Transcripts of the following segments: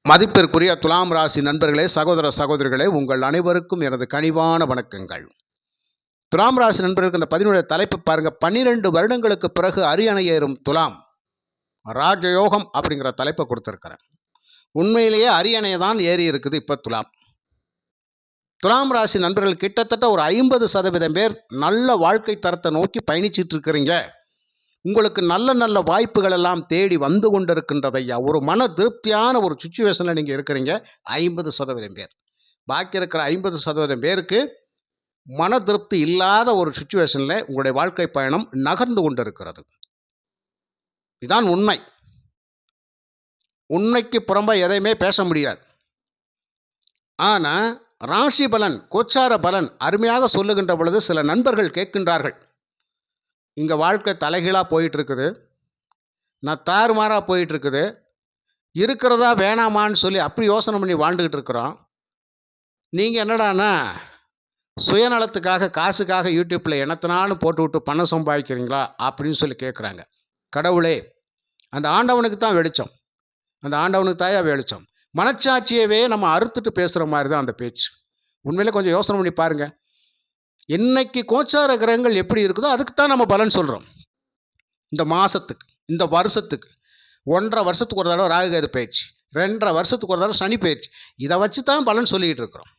மதிப்பிற்குரிய துலாம் ராசி நண்பர்களே, சகோதர சகோதரிகளே, உங்கள் அனைவருக்கும் எனது கனிவான வணக்கங்கள். துலாம் ராசி நண்பர்களுக்கு இந்த பதினுடைய தலைப்பு பாருங்க. 12 வருடங்களுக்கு பிறகு அரியணை ஏறும் துலாம் ராஜயோகம் அப்படிங்கிற தலைப்பை கொடுத்துருக்கிறேன். உண்மையிலேயே அரியணையை தான் ஏறி இருக்குது இப்போ துலாம். துலாம் ராசி நண்பர்கள் கிட்டத்தட்ட ஒரு 50% பேர் நல்ல வாழ்க்கை தரத்தை நோக்கி பயணிச்சிட்டு இருக்கிறீங்க. உங்களுக்கு நல்ல நல்ல வாய்ப்புகள் எல்லாம் தேடி வந்து கொண்டிருக்கின்றது ஐயா. ஒரு மன திருப்தியான ஒரு சுச்சுவேஷனில் நீங்கள் இருக்கிறீங்க 50% பேர். பாக்கி இருக்கிற 50% பேருக்கு மன திருப்தி இல்லாத ஒரு சுச்சுவேஷனில் உங்களுடைய வாழ்க்கை பயணம் நகர்ந்து கொண்டிருக்கிறது. இதுதான் உண்மை. உண்மைக்கு புறம்பா எதையுமே பேச முடியாது. ஆனால் ராசி பலன், கோச்சார பலன் அருமையாக சொல்லுகின்ற பொழுது சில நண்பர்கள் கேட்கின்றார்கள், இங்கே வாழ்க்கை தலைகீழாக போயிட்டுருக்குது, நான் தாறுமாறாக போயிட்டுருக்குது, இருக்கிறதா வேணாமான்னு சொல்லி அப்படி யோசனை பண்ணி வாழ்ந்துக்கிட்டு இருக்கிறோம். நீங்கள் என்னடானா சுயநலத்துக்காக காசுக்காக யூடியூப்பில் என்னத்தினாலும் போட்டு விட்டு பணம் சம்பாதிக்கிறீங்களா அப்படின்னு சொல்லி கேட்குறாங்க. கடவுளே, அந்த ஆண்டவனுக்கு தான் வெளிச்சம், அந்த ஆண்டவனுக்கு தாயா வெளிச்சம். மனச்சாட்சியவே நம்ம அறுத்துட்டு பேசுகிற மாதிரி தான் அந்த பேச்சு. உண்மையிலே கொஞ்சம் யோசனை பண்ணி பாருங்கள். இன்னைக்கு கோச்சார கிரகங்கள் எப்படி இருக்குதோ அதுக்கு தான் நம்ம பலன் சொல்கிறோம். இந்த மாதத்துக்கு, இந்த வருஷத்துக்கு, 1.5 வருஷத்துக்கு ஒரு தடவை ராகுகேது பயிற்சி, 2.5 வருஷத்துக்கு ஒரு தடவை சனி பயிற்சி, இதை வச்சு தான் பலன் சொல்லிக்கிட்டு இருக்கிறோம்.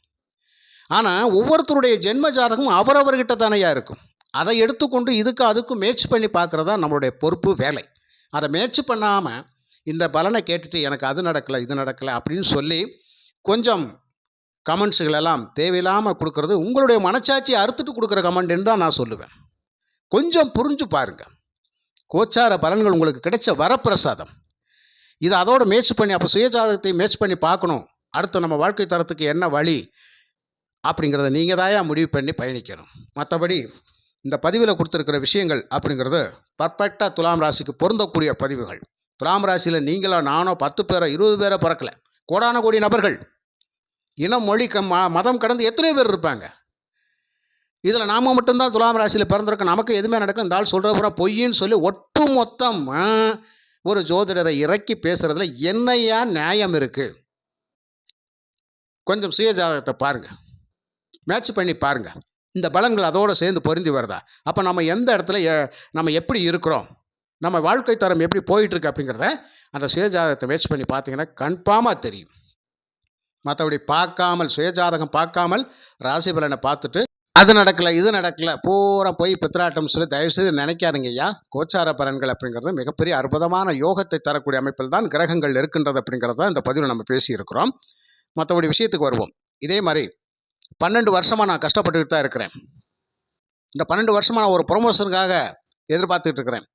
ஆனால் ஒவ்வொருத்தருடைய ஜென்ம ஜாதகம் அவரவர்கிட்ட தானையா இருக்கும். அதை எடுத்துக்கொண்டு இதுக்கு அதுக்கும் மேட்ச் பண்ணி பார்க்குறதா நம்மளுடைய பொறுப்பு, வேலை. அதை மேட்ச் பண்ணாமல் இந்த பலனை கேட்டுட்டு எனக்கு அது நடக்கலை இது நடக்கலை அப்படின்னு சொல்லி கொஞ்சம் கமெண்ட்ஸுகள் எல்லாம் தேவையில்லாமல் கொடுக்கறது உங்களுடைய மனச்சாட்சியை அறுத்துட்டு கொடுக்குற கமெண்ட்னு தான் நான் சொல்லுவேன். கொஞ்சம் புரிஞ்சு பாருங்கள். கோச்சார பலன்கள் உங்களுக்கு கிடைச்ச வரப்பிரசாதம். இதை அதோடு மேட்ச் பண்ணி, அப்போ சுயஜாதகத்தை மேட்ச் பண்ணி பார்க்கணும். அடுத்து நம்ம வாழ்க்கை தரத்துக்கு என்ன வழி அப்படிங்கிறத நீங்கள் தாயா முடிவு பண்ணி பயணிக்கணும். மற்றபடி இந்த பதிவில் கொடுத்துருக்கிற விஷயங்கள் அப்படிங்கிறது பர்ஃபெக்டாக துலாம் ராசிக்கு பொருந்தக்கூடிய பதிவுகள். துலாம் ராசியில் நீங்களோ நானோ 10 பேரோ 20 பேரோ பிறக்கலை, கோடான கோடி நபர்கள், இனம், மொழி, மதம் கடந்து எத்தனை பேர் இருப்பாங்க. இதில் நாம் மட்டும்தான் துலாம் ராசியில் பிறந்திருக்கோம், நமக்கு எதுவுமே நடக்கும், இந்த ஆள் சொல்கிற பூரா பொய்ன்னு சொல்லி ஒட்டு மொத்தம் ஒரு ஜோதிடரை இறக்கி பேசுகிறதுல என்னையா நியாயம் இருக்குது? கொஞ்சம் சுயஜாதகத்தை பாருங்கள், மேட்ச் பண்ணி பாருங்கள். இந்த பலன்கள் அதோடு சேர்ந்து பொருந்தி வருதா? அப்போ நம்ம எந்த இடத்துல நம்ம எப்படி இருக்கிறோம், நம்ம வாழ்க்கை தரம் எப்படி போயிட்டுருக்கு அப்படிங்கிறத அந்த சுயஜாதகத்தை மேட்ச் பண்ணி பார்த்தீங்கன்னா கன்ஃபார்மாக தெரியும். மற்றபடி பார்க்காமல், சுயஜாதகம் பார்க்காமல் ராசி பலனை பார்த்துட்டு அது நடக்கலை இது நடக்கலை பூரா போய் பித்ராட்டம் சொல்லி தயவுசெய்து நினைக்காதீங்க ஐயா. கோச்சார பலன்கள் அப்படிங்கிறது மிகப்பெரிய அற்புதமான யோகத்தை தரக்கூடிய அமைப்பில் தான் கிரகங்கள் இருக்கின்றது அப்படிங்கிறத இந்த பதிவில் நம்ம பேசியிருக்கிறோம். மற்றபடி விஷயத்துக்கு வருவோம். இதே மாதிரி 12 வருஷமாக நான் கஷ்டப்பட்டுக்கிட்டு தான் இருக்கிறேன். இந்த 12 வருஷமாக நான் ஒரு ப்ரொமோஷனுக்காக எதிர்பார்த்துக்கிட்டு இருக்கிறேன்.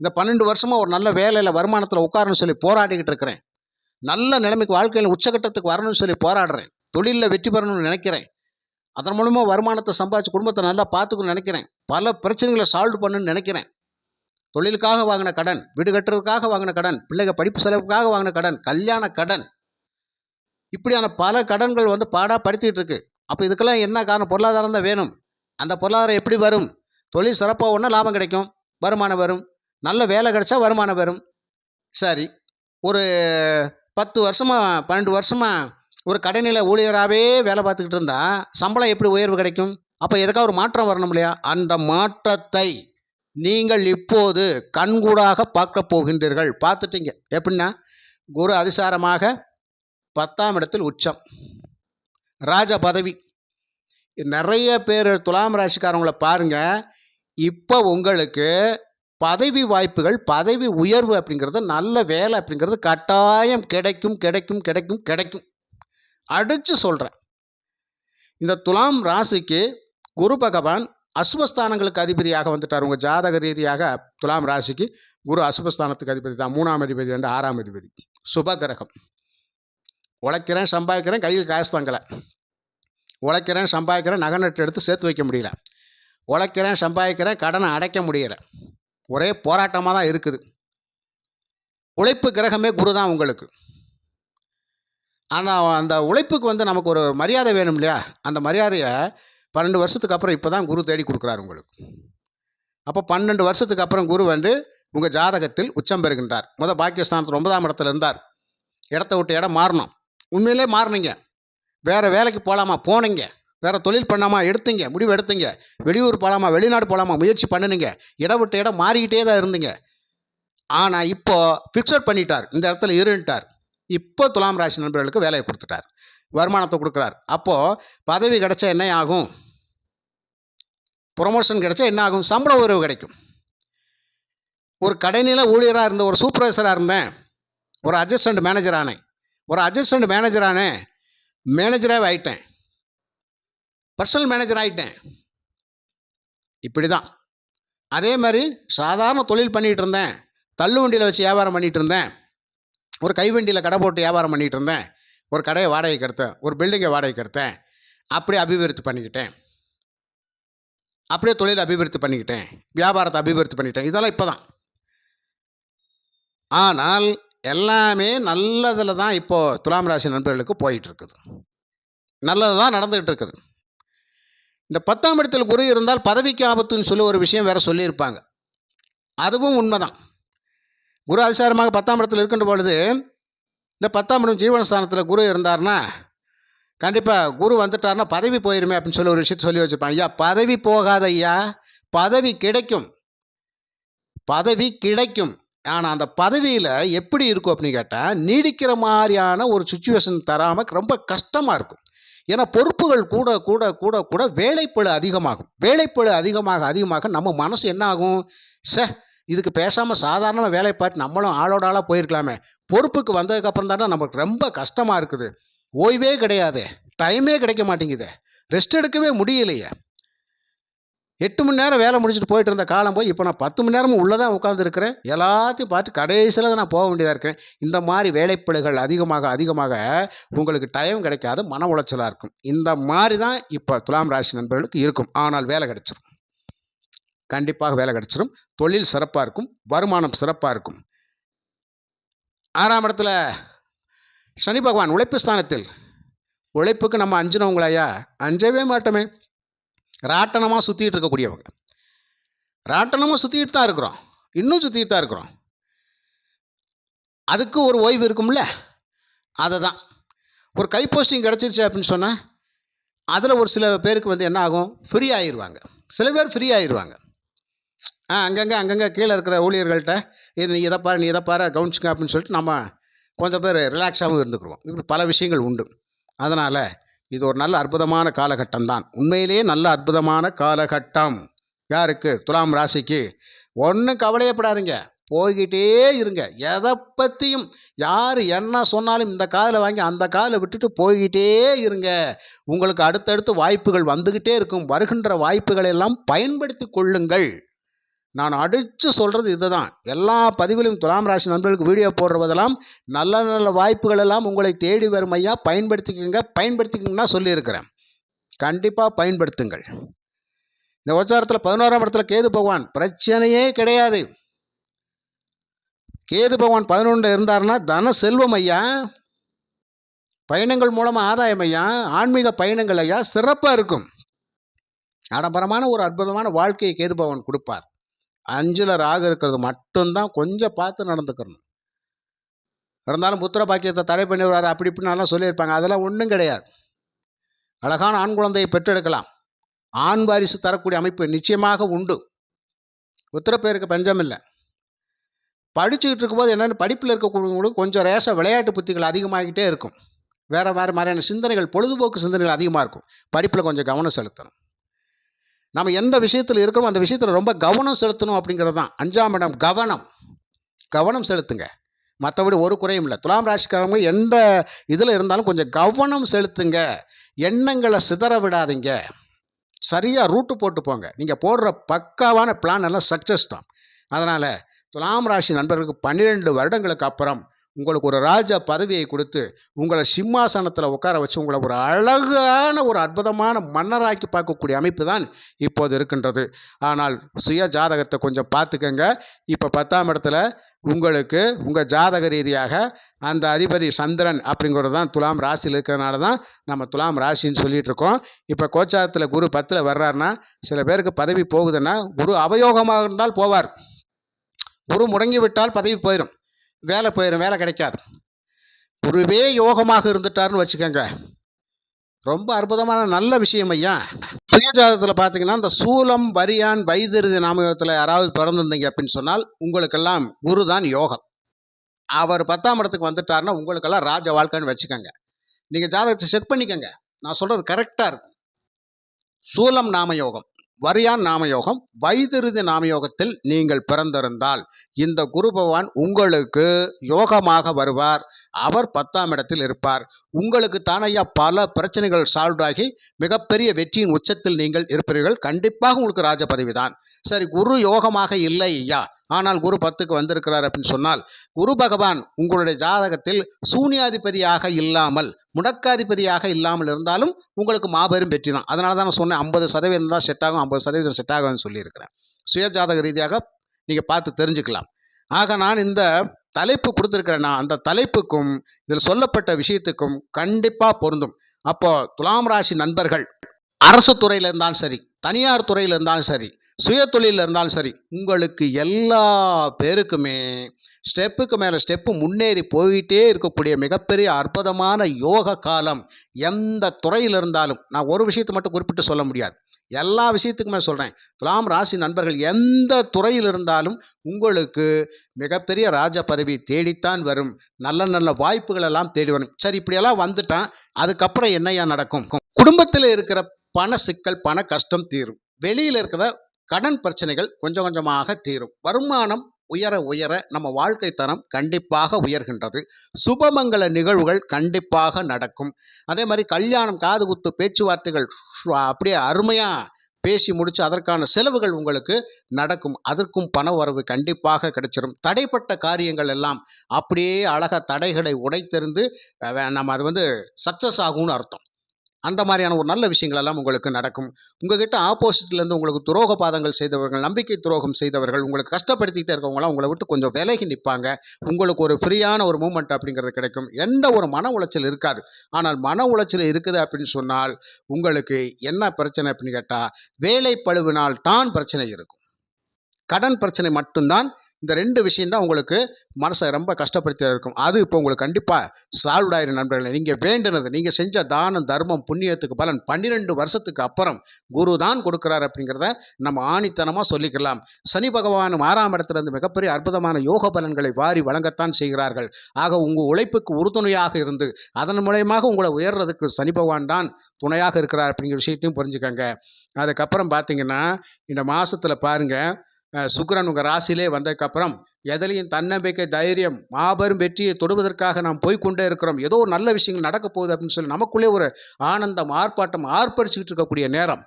இந்த 12 வருஷமாக ஒரு நல்ல வேலையில் வருமானத்தில் உட்காரணும்னு சொல்லி போராடிக்கிட்டு இருக்கிறேன். நல்ல நிலைமைக்கு வாழ்க்கையில் உச்சகட்டத்துக்கு வரணும்னு சொல்லி போராடுறேன். தொழிலில் வெற்றி பெறணும்னு நினைக்கிறேன். அதன் மூலமாக வருமானத்தை சம்பாதிச்சு குடும்பத்தை நல்லா பார்த்துக்கணும்னு நினைக்கிறேன். பல பிரச்சனைகளை சால்வ் பண்ணணும்னு நினைக்கிறேன். தொழிலுக்காக வாங்கின கடன், வீடு கட்டுறதுக்காக வாங்கின கடன், பிள்ளைங்க படிப்பு செலவுக்காக வாங்கின கடன், கல்யாண கடன், இப்படியான பல கடன்கள் பாடாக படுத்திக்கிட்டு இருக்கு. அப்போ இதுக்கெல்லாம் என்ன காரணம்? பொருளாதாரம் தான் வேணும். அந்த பொருளாதாரம் எப்படி வரும்? தொழில் சிறப்பாக ஒன்றா லாபம் கிடைக்கும், வருமானம் வரும். நல்ல வேலை கிடைச்சா வருமானம் வரும். சரி, ஒரு 10 வருஷமாக 12 வருஷமாக ஒரு கடைநிலை ஊழியராகவே வேலை பார்த்துக்கிட்டு இருந்தால் சம்பளம் எப்படி உயர்வு கிடைக்கும்? அப்போ எதுக்காக ஒரு மாற்றம் வரணும் இல்லையா? அந்த மாற்றத்தை நீங்கள் இப்போது கண்கூடாக பார்க்க போகின்றீர்கள். பார்த்துட்டீங்க. எப்படின்னா, குரு அதிசாரமாக 10ஆம் இடத்தில் உச்சம், ராஜ பதவி. நிறைய பேர் துலாம் ராசிக்காரங்களை பாருங்கள், இப்போ உங்களுக்கு பதவி வாய்ப்புகள், பதவி உயர்வு அப்படிங்கிறது, நல்ல வேலை அப்படிங்கிறது கட்டாயம் கிடைக்கும் கிடைக்கும் கிடைக்கும் கிடைக்கும். அடித்து சொல்கிறேன். இந்த துலாம் ராசிக்கு குரு பகவான் அசுபஸ்தானங்களுக்கு அதிபதியாக வந்துட்டார். உங்கள் ஜாதக ரீதியாக துலாம் ராசிக்கு குரு அசுபஸ்தானத்துக்கு அதிபதி தான். 3ஆம் அதிபதி 6ஆம் அதிபதி, சுப கிரகம். உழைக்கிறேன், சம்பாதிக்கிறேன், கையில் காசு தங்கலை. உழைக்கிறேன், சம்பாதிக்கிறேன், நகை நட்டு எடுத்து சேர்த்து வைக்க முடியல. உழைக்கிறேன், சம்பாதிக்கிறேன், கடனை அடைக்க முடியலை. ஒரே போராட்டமாக தான் இருக்குது. உழைப்பு கிரகமே குரு தான் உங்களுக்கு. ஆனால் அந்த உழைப்புக்கு நமக்கு ஒரு மரியாதை வேணும் இல்லையா? அந்த மரியாதையை 12 வருஷத்துக்கு அப்புறம் இப்போ தான் குரு தேடி கொடுக்குறாரு உங்களுக்கு. அப்போ 12 வருஷத்துக்கு அப்புறம் குரு உங்கள் ஜாதகத்தில் உச்சம் பெறுகின்றார். பாக்கியஸ்தானத்தில் 9ஆம் இடத்துல இருந்தார். இடத்த விட்டு இடம் மாறணும். உண்மையிலே மாறினீங்க, வேறு வேலைக்கு போகலாமா போனீங்க, வேறு தொழில் பண்ணாமா எடுத்தீங்க, முடிவு எடுத்தீங்க, வெளியூர் போகலாமா வெளிநாடு போகலாமா முயற்சி பண்ணினீங்க, இடம் விட்டு இடம் மாறிக்கிட்டே தான் இருந்தீங்க. ஆனால் இப்போ ஃபிக்ஸட் பண்ணிட்டார், இந்த இடத்துல இருந்துட்டார். இப்போ துலாம் ராசி நண்பர்களுக்கு வேலையை கொடுத்துட்டார், வருமானத்தை கொடுக்குறார். அப்போது பதவி கிடைச்சா என்ன ஆகும், ப்ரொமோஷன் கிடைச்சா என்ன ஆகும், சம்பள உயர்வு கிடைக்கும். ஒரு கடைநில ஊழியராக இருந்த ஒரு சூப்பர்வைசராக இருந்தேன், ஒரு அசிஸ்டண்ட் மேனேஜர் ஆனேன், ஒரு அசிஸ்டண்ட் மேனேஜர் ஆனேன், மேனேஜராகவே ஆகிட்டேன், பர்சனல் மேனேஜர் ஆகிட்டேன். இப்படி தான். அதே மாதிரி சாதாரண தொழில் பண்ணிகிட்டு இருந்தேன், தள்ளு வண்டியில் வச்சு வியாபாரம் பண்ணிகிட்டு இருந்தேன், ஒரு கைவண்டியில் கடை போட்டு வியாபாரம் பண்ணிகிட்டு இருந்தேன், ஒரு கடையை வாடகைக்கு எடுத்தேன், ஒரு பில்டிங்கை வாடகைக்கு எடுத்தேன், அப்படியே அபிவிருத்தி பண்ணிக்கிட்டேன், அப்படியே தொழில் அபிவிருத்தி பண்ணிக்கிட்டேன், வியாபாரத்தை அபிவிருத்தி பண்ணிக்கிட்டேன். இதெல்லாம் இப்போ தான். ஆனால் எல்லாமே நல்லதில் தான் இப்போது துலாம் ராசி நண்பர்களுக்கு போயிட்டுருக்குது, நல்லது தான் நடந்துக்கிட்டு இருக்குது. இந்த 10ஆம் இடத்தில் குரு இருந்தால் பதவிக்கு ஆபத்துன்னு சொல்லி ஒரு விஷயம் வேறு சொல்லியிருப்பாங்க, அதுவும் உண்மைதான். குரு அதிசாரமாக 10ஆம் இடத்தில் இருக்கின்ற பொழுது, இந்த 10ஆம் இடம் ஜீவனஸ்தானத்தில் குரு இருந்தார்னா கண்டிப்பாக குரு வந்துட்டார்னா பதவி போயிருமே அப்படின்னு சொல்லி ஒரு விஷயத்தை சொல்லி வச்சுருப்பாங்க. ஐயா பதவி போகாத ஐயா, பதவி கிடைக்கும், பதவி கிடைக்கும். ஆனால் அந்த பதவியில் எப்படி இருக்கும் அப்படின்னு கேட்டால், நீடிக்கிற மாதிரியான ஒரு சுச்சுவேஷன் தராமல் ரொம்ப கஷ்டமாக இருக்கும். ஏன்னா பொறுப்புகள் கூட கூட கூட கூட வேலைப்பளு அதிகமாகும். வேலைப்பளு அதிகமாக அதிகமாக நம்ம மனசு என்ன ஆகும், இதுக்கு பேசாமல் சாதாரணமாக வேலை பார்த்து நம்மளும் ஆளோட ஆளாக போயிருக்கலாமே, பொறுப்புக்கு வந்ததுக்கப்புறம் தானே நமக்கு ரொம்ப கஷ்டமாக இருக்குது, ஓய்வே கிடையாது, டைமே கிடைக்க மாட்டேங்குது, ரெஸ்ட் எடுக்கவே முடியலையே. 8 மணி நேரம் வேலை முடிச்சுட்டு போயிட்டு இருந்த காலம் போய் இப்போ நான் 10 மணி நேரமும் உள்ளே தான் உட்காந்துருக்கிறேன், எல்லாத்தையும் பார்த்து கடைசியில் தான் நான் போக வேண்டியதாக இருக்கிறேன். இந்த மாதிரி வேலைப்பளுகள் அதிகமாக அதிகமாக உங்களுக்கு டைம் கிடைக்காத மன உளைச்சலாக இருக்கும். இந்த மாதிரி தான் இப்போ துலாம் ராசி நண்பர்களுக்கு இருக்கும். ஆனால் வேலை கிடைச்சிடும், கண்டிப்பாக வேலை கிடைச்சிடும், தொழில் சிறப்பாக இருக்கும், வருமானம் சிறப்பாக இருக்கும். 6ஆம் இடத்துல சனி பகவான் உழைப்பு ஸ்தானத்தில், உழைப்புக்கு நம்ம அஞ்சினவங்களையா, அஞ்சவே மாட்டோமே, ராட்டனமாக சுற்றிட்டு இருக்கக்கூடியவங்க, ராட்டனமாக சுற்றிட்டு தான் இருக்கிறோம், இன்னும் சுற்றிட்டு தான் இருக்கிறோம். அதுக்கு ஒரு ஓய்வு இருக்கும்ல, அதை தான் ஒரு கை போஸ்டிங் கிடச்சிருச்சு அப்படின்னு சொன்னால் அதில் ஒரு சில பேருக்கு வந்து என்ன ஆகும், ஃப்ரீ ஆயிடுவாங்க, சில பேர் ஃப்ரீ ஆயிடுவாங்க. அங்கங்கே கீழே இருக்கிற ஊழியர்கள்ட்ட இது நீ இதை பாரு நீ இதை பாரு கவனிச்சுங்க அப்படின்னு சொல்லிட்டு நம்ம கொஞ்சம் பேர் ரிலாக்ஸாகவும் இருந்துக்குருவோம். இப்படி பல விஷயங்கள் உண்டு. அதனால் இது ஒரு நல்ல அற்புதமான காலகட்டம் தான், உண்மையிலேயே நல்ல அற்புதமான காலகட்டம். யாருக்கு, துலாம் ராசிக்கு. ஒன்றும் கவலையப்படாதீங்க, போய்கிட்டே இருங்க. எதை பற்றியும் யார் என்ன சொன்னாலும் இந்த காதில் வாங்கி அந்த காதில் விட்டுட்டு போய்கிட்டே இருங்க. உங்களுக்கு அடுத்தடுத்து வாய்ப்புகள் வந்துக்கிட்டே இருக்கும். வருகின்ற வாய்ப்புகளை எல்லாம் பயன்படுத்தி கொள்ளுங்கள். நான் அடித்து சொல்கிறது இது தான். எல்லா பதிவிலும் துலாம் ராசி நண்பர்களுக்கு வீடியோ போடுறதெல்லாம் நல்ல நல்ல வாய்ப்புகள் எல்லாம் உங்களை தேடி வரும் ஐயா, பயன்படுத்திக்கங்கன்னா சொல்லியிருக்கிறேன். கண்டிப்பாக பயன்படுத்துங்கள். இந்த உச்சாரத்தில் 11ஆம் இடத்துல கேது பகவான், பிரச்சனையே கிடையாது. கேது பகவான் 11 இருந்தார்னா தன செல்வம் ஐயா, பயணங்கள் மூலமாக ஆதாயம் ஐயா, ஆன்மீக பயணங்கள் ஐயா சிறப்பாக இருக்கும். ஆடம்பரமான ஒரு அற்புதமான வாழ்க்கையை கேது பகவான் கொடுப்பார். 5ல் ராகு இருக்கிறது மட்டும்தான் கொஞ்சம் பார்த்து நடந்துக்கணும். இருந்தாலும் புத்திர பாக்கியத்தை தடை பண்ணி வர்றாரு அப்படி இப்படின்னாலாம் சொல்லியிருப்பாங்க, அதெல்லாம் ஒன்றும் கிடையாது. அழகான ஆண் குழந்தையை பெற்றெடுக்கலாம், ஆண் வாரிசு தரக்கூடிய அமைப்பு நிச்சயமாக உண்டு. புத்திர பேருக்கு பஞ்சம் இல்லை. படிச்சுக்கிட்டு இருக்கும்போது என்னென்னு படிப்பில் இருக்கக்கூடியவங்களுக்கு கொஞ்சம் ரேச விளையாட்டு புத்திகள் அதிகமாகிட்டே இருக்கும். வேறு மாதிரியான சிந்தனைகள், பொழுதுபோக்கு சிந்தனைகள் அதிகமாக இருக்கும். படிப்பில் கொஞ்சம் கவனம் செலுத்தணும். நம்ம எந்த விஷயத்தில் இருக்கிறோமோ அந்த விஷயத்தில் ரொம்ப கவனம் செலுத்தணும் அப்படிங்கிறது தான். 5ஆம் இடம் கவனம் செலுத்துங்க, மற்றபடி ஒரு குறையும் இல்லை. துலாம் ராசிக்காரங்க எந்த இதில் இருந்தாலும் கொஞ்சம் கவனம் செலுத்துங்க, எண்ணங்களை சிதற விடாதீங்க, சரியாக ரூட்டு போட்டு போங்க. நீங்கள் போடுற பக்காவான பிளான் எல்லாம் சக்ஸஸ் தான். அதனால் துலாம் ராசி நண்பர்களுக்கு 12 வருடங்களுக்கு அப்புறம் உங்களுக்கு ஒரு ராஜ பதவியை கொடுத்து உங்களை சிம்மாசனத்தில் உட்கார வச்சு உங்களை ஒரு அழகான ஒரு அற்புதமான மன்னராக்கி பார்க்கக்கூடிய அமைப்பு தான் இப்போது இருக்கின்றது. ஆனால் சுய ஜாதகத்தை கொஞ்சம் பார்த்துக்கங்க. இப்போ 10ஆம் இடத்துல உங்களுக்கு உங்கள் ஜாதக ரீதியாக அந்த அதிபதி சந்திரன் அப்படிங்கிறது தான் துலாம் ராசியில் இருக்கிறதுனால தான் நம்ம துலாம் ராசின்னு சொல்லிகிட்டு இருக்கோம். இப்போ கோச்சாரத்தில் குரு 10ல் வர்றாருன்னா சில பேருக்கு பதவி போகுதுன்னா, குரு அவயோகமாக இருந்தால் போவார், குரு முடங்கி விட்டால் பதவி போயிடும், வேலை போயிடும், வேலை கிடைக்காது. குருவே யோகமாக இருந்துட்டாருன்னு வச்சுக்கோங்க, ரொம்ப அற்புதமான நல்ல விஷயம் ஐயா. சுயஜாதகத்தில் பார்த்தீங்கன்னா, இந்த சூலம், வரியான், வைத்திருதி நாமயோகத்தில் யாராவது பிறந்திருந்தீங்க அப்படின்னு சொன்னால் உங்களுக்கெல்லாம் குரு தான் யோகம். அவர் 10ஆம் இடத்துக்கு வந்துட்டாருன்னா உங்களுக்கெல்லாம் ராஜ வாழ்க்கைன்னு வச்சுக்கோங்க. நீங்கள் ஜாதகத்தை செட் பண்ணிக்கோங்க, நான் சொல்கிறது கரெக்டாக இருக்கும். சூலம் நாமயோகம், வரியான் நாமயோகம், வைத்திருதி நாமயோகத்தில் நீங்கள் பிறந்திருந்தால் இந்த குரு பகவான் உங்களுக்கு யோகமாக வருவார். அவர் 10ஆம் இடத்தில் இருப்பார். உங்களுக்கு தானையா பல பிரச்சனைகள் சால்வ் ஆகி மிகப்பெரிய வெற்றியின் உச்சத்தில் நீங்கள் இருப்பீர்கள். கண்டிப்பாக உங்களுக்கு ராஜ பதவி தான். சரி, குரு யோகமாக இல்லை ஐயா, ஆனால் குரு 10க்கு வந்திருக்கிறார் அப்படின்னு சொன்னால், குரு பகவான் உங்களுடைய ஜாதகத்தில் சூன்யாதிபதியாக இல்லாமல், முடக்காதிபதியாக இல்லாமல் இருந்தாலும் உங்களுக்கு மாபெரும் வெற்றி தான். அதனால தான் நான் சொன்னேன் 50% தான் செட் ஆகும், 50% செட் ஆகும்னு சொல்லியிருக்கிறேன். சுயஜாதக ரீதியாக நீங்கள் பார்த்து தெரிஞ்சுக்கலாம். ஆக நான் இந்த தலைப்பு கொடுத்துருக்கிறேன்னா அந்த தலைப்புக்கும் இதில் சொல்லப்பட்ட விஷயத்துக்கும் கண்டிப்பாக பொருந்தும். அப்போ துலாம் ராசி நண்பர்கள் அரசு துறையில் இருந்தாலும் சரி, தனியார் துறையில் இருந்தாலும் சரி, சுய தொழிலில் இருந்தாலும் சரி, உங்களுக்கு எல்லா பேருக்குமே ஸ்டெப்புக்கு மேலே ஸ்டெப்பு முன்னேறி போயிட்டே இருக்கக்கூடிய மிகப்பெரிய அற்புதமான யோக காலம். எந்த துறையில் இருந்தாலும், நான் ஒரு விஷயத்தை மட்டும் குறிப்பிட்டு சொல்ல முடியாது, எல்லா விஷயத்துக்குமே சொல்கிறேன். துலாம் ராசி நண்பர்கள் எந்த துறையில் இருந்தாலும் உங்களுக்கு மிகப்பெரிய ராஜ பதவி தேடித்தான் வரும். நல்ல நல்ல வாய்ப்புகள் எல்லாம் தேடி வரும். சரி, இப்படியெல்லாம் வந்துட்டான், அதுக்கப்புறம் என்னையா நடக்கும்? குடும்பத்தில் இருக்கிற பண சிக்கல், பண கஷ்டம் தீரும். வெளியில் இருக்கிற கடன் பிரச்சனைகள் கொஞ்சம் கொஞ்சமாக தீரும். வருமானம் உயர உயர நம்ம வாழ்க்கை தரம் கண்டிப்பாக உயர்கின்றது. சுபமங்கல நிகழ்வுகள் கண்டிப்பாக நடக்கும். அதே மாதிரி கல்யாணம், காது குத்து, பேச்சுவார்த்தைகள் அப்படியே அருமையாக பேசி முடித்து அதற்கான செலவுகள் உங்களுக்கு நடக்கும். அதற்கும் பண வரவு கண்டிப்பாக கிடைச்சிடும். தடைப்பட்ட காரியங்கள் எல்லாம் அப்படியே அழகாக தடைகளை உடைத்தெறிந்து நம்ம அது சக்ஸஸ் ஆகும்னு அர்த்தம். அந்த மாதிரியான ஒரு நல்ல விஷயங்கள் எல்லாம் உங்களுக்கு நடக்கும். உங்ககிட்ட ஆப்போசிட்லேருந்து உங்களுக்கு துரோக பாதங்கள் செய்தவர்கள், நம்பிக்கை துரோகம் செய்தவர்கள், உங்களுக்கு கஷ்டப்படுத்திக்கிட்டே இருக்கவங்களாம் உங்களை விட்டு கொஞ்சம் விலகி நிற்பாங்க. உங்களுக்கு ஒரு ஃப்ரீயான ஒரு மூமெண்ட் அப்படிங்கிறது கிடைக்கும். எந்த ஒரு மன உளைச்சல் இருக்காது. ஆனால் மன உளைச்சல் இருக்குது அப்படின்னு சொன்னால் உங்களுக்கு என்ன பிரச்சனை அப்படின்னு கேட்டால், வேலை பளுவினால் தான் பிரச்சனை இருக்கும். கடன் பிரச்சனை மட்டும்தான். இந்த 2 விஷயம்தான் உங்களுக்கு மனசை ரொம்ப கஷ்டப்படுத்தி இருக்கும். அது இப்போ உங்களுக்கு கண்டிப்பாக சால்வ் ஆயிரும் நண்பர்களே. நீங்கள் வேண்டினது, நீங்கள் செஞ்ச தானம், தர்மம், புண்ணியத்துக்கு பலன் 12 வருஷத்துக்கு அப்புறம் குரு தான் கொடுக்குறார் அப்படிங்கிறத நம்ம ஆணித்தனமாக சொல்லிக்கலாம். சனி பகவான் 6ஆம் இடத்துலேருந்து மிகப்பெரிய அற்புதமான யோக பலன்களை வாரி வழங்கத்தான் செய்கிறார்கள். ஆக உங்கள் உழைப்புக்கு உறுதுணையாக இருந்து அதன் மூலயமாக உங்களை உயர்றதுக்கு சனி பகவான் தான் துணையாக இருக்கிறார் அப்படிங்கிற விஷயத்தையும் புரிஞ்சுக்கங்க. அதுக்கப்புறம் பார்த்தீங்கன்னா, இந்த மாதத்தில் பாருங்கள், சுக்கிரன் உங்கள் ராசியிலே வந்ததுக்கப்புறம் எதிலையும் தன்னம்பிக்கை, தைரியம், மாபெரும் வெற்றியை தொடுவதற்காக நாம் போய்கொண்டே இருக்கிறோம். ஏதோ ஒரு நல்ல விஷயங்கள் நடக்க போகுது அப்படின்னு சொல்லி நமக்குள்ளே ஒரு ஆனந்தம், ஆர்ப்பாட்டம், ஆர்ப்பரிச்சுக்கிட்டு இருக்கக்கூடிய நேரம்.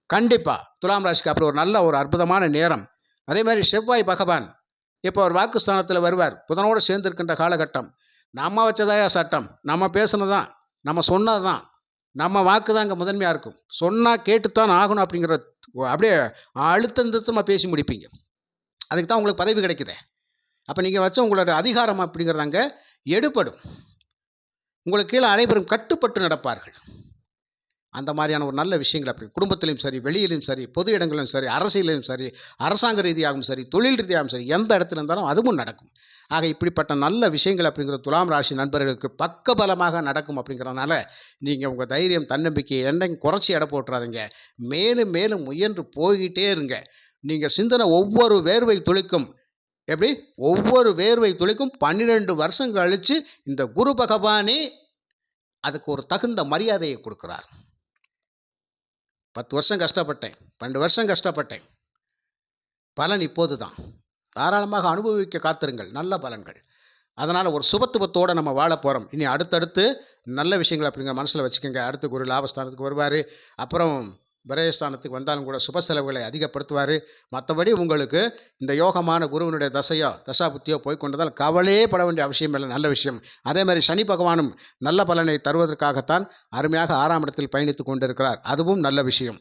கண்டிப்பாக துலாம் ராசிக்கு அப்புறம் ஒரு அற்புதமான நேரம். அதே மாதிரி செவ்வாய் பகவான் இப்போ ஒரு வாக்குஸ்தானத்தில் வருவார். புதனோடு சேர்ந்திருக்கின்ற காலகட்டம். நம்ம வச்சதாயா சட்டம், நம்ம பேசுனதான், நம்ம சொன்னது தான், நம்ம வாக்கு தான் இங்கே முதன்மையாக இருக்கும். சொன்னால் கேட்டுத்தான் ஆகணும் அப்படிங்கிற அப்படியே அழுத்தமாக பேசி முடிப்பீங்க. அதுக்கு தான் உங்களுக்கு பதவி கிடைக்குது. அப்போ நீங்கள் வச்ச உங்களோட அதிகாரம் அப்படிங்கிறது அங்கே எடுபடும். உங்களுக்கு கீழே அனைவரும் கட்டுப்பட்டு நடப்பார்கள். அந்த மாதிரியான ஒரு நல்ல விஷயங்கள் அப்படி குடும்பத்திலையும் சரி, வெளியிலையும் சரி, பொது இடங்களிலும் சரி, அரசியலையும் சரி, அரசாங்க ரீதியாகவும் சரி, தொழில் ரீதியாகவும் சரி, எந்த இடத்துல இருந்தாலும் அதுவும் நடக்கும். ஆக இப்படிப்பட்ட நல்ல விஷயங்கள் அப்படிங்கிற துலாம் ராசி நண்பர்களுக்கு பக்கபலமாக நடக்கும். அப்படிங்கிறதுனால நீங்கள் உங்கள் தைரியம், தன்னம்பிக்கையை என்னைக்கும் குறைச்சி எடை போட்டுறாதீங்க. மேலும் மேலும் முயன்று போய்கிட்டே இருங்க. நீங்கள் சிந்தனை ஒவ்வொரு வேர்வை துளிக்கும் ஒவ்வொரு வேர்வை துளிக்கும் 12 வருஷம் கழித்து இந்த குரு பகவானே அதுக்கு ஒரு தகுந்த மரியாதையை கொடுக்குறார். 10 வருஷம் கஷ்டப்பட்டேன், 12 வருஷம் கஷ்டப்பட்டேன், பலன் இப்போது தான். தாராளமாக அனுபவிக்க காத்திருங்கள், நல்ல பலன்கள். அதனால் ஒரு சுபத்துவத்தோடு நம்ம வாழ போகிறோம். இனி அடுத்தடுத்து நல்ல விஷயங்கள் அப்படிங்கிற மனசில் வச்சுக்கோங்க. அடுத்து குரு லாபஸ்தானத்துக்கு வருவார். அப்புறம் விரயஸ்தானத்துக்கு வந்தாலும் கூட சுப செலவுகளை அதிகப்படுத்துவார். மற்றபடி உங்களுக்கு இந்த யோகமான குருவினுடைய தசையோ தசாபுத்தியோ போய்கொண்டதால் கவலையே பட வேண்டிய அவசியம் இல்லை. நல்ல விஷயம். அதே மாதிரி சனி பகவானும் நல்ல பலனை தருவதற்காகத்தான் அருமையாக 6ஆம் இடத்தில் பயணித்து கொண்டிருக்கிறார். அதுவும் நல்ல விஷயம்.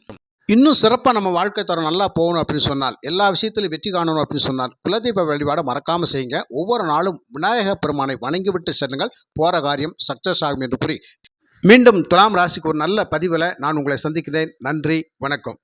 இன்னும் சிறப்பாக நம்ம வாழ்க்கை தரம் நல்லா போகணும் அப்படின்னு சொன்னால், எல்லா விஷயத்திலும் வெற்றி காணணும் அப்படின்னு சொன்னால், குலதெய்வ வழிபாடை மறக்காமல் செய்யுங்க. ஒவ்வொரு நாளும் விநாயகப் பெருமானை வணங்கிவிட்டு செல்லுங்கள். போகிற காரியம் சக்ஸஸ் ஆகும் என்று கூறி மீண்டும் துலாம் ராசிக்கு ஒரு நல்ல பதிவில் நான் உங்களை சந்திக்கிறேன். நன்றி, வணக்கம்.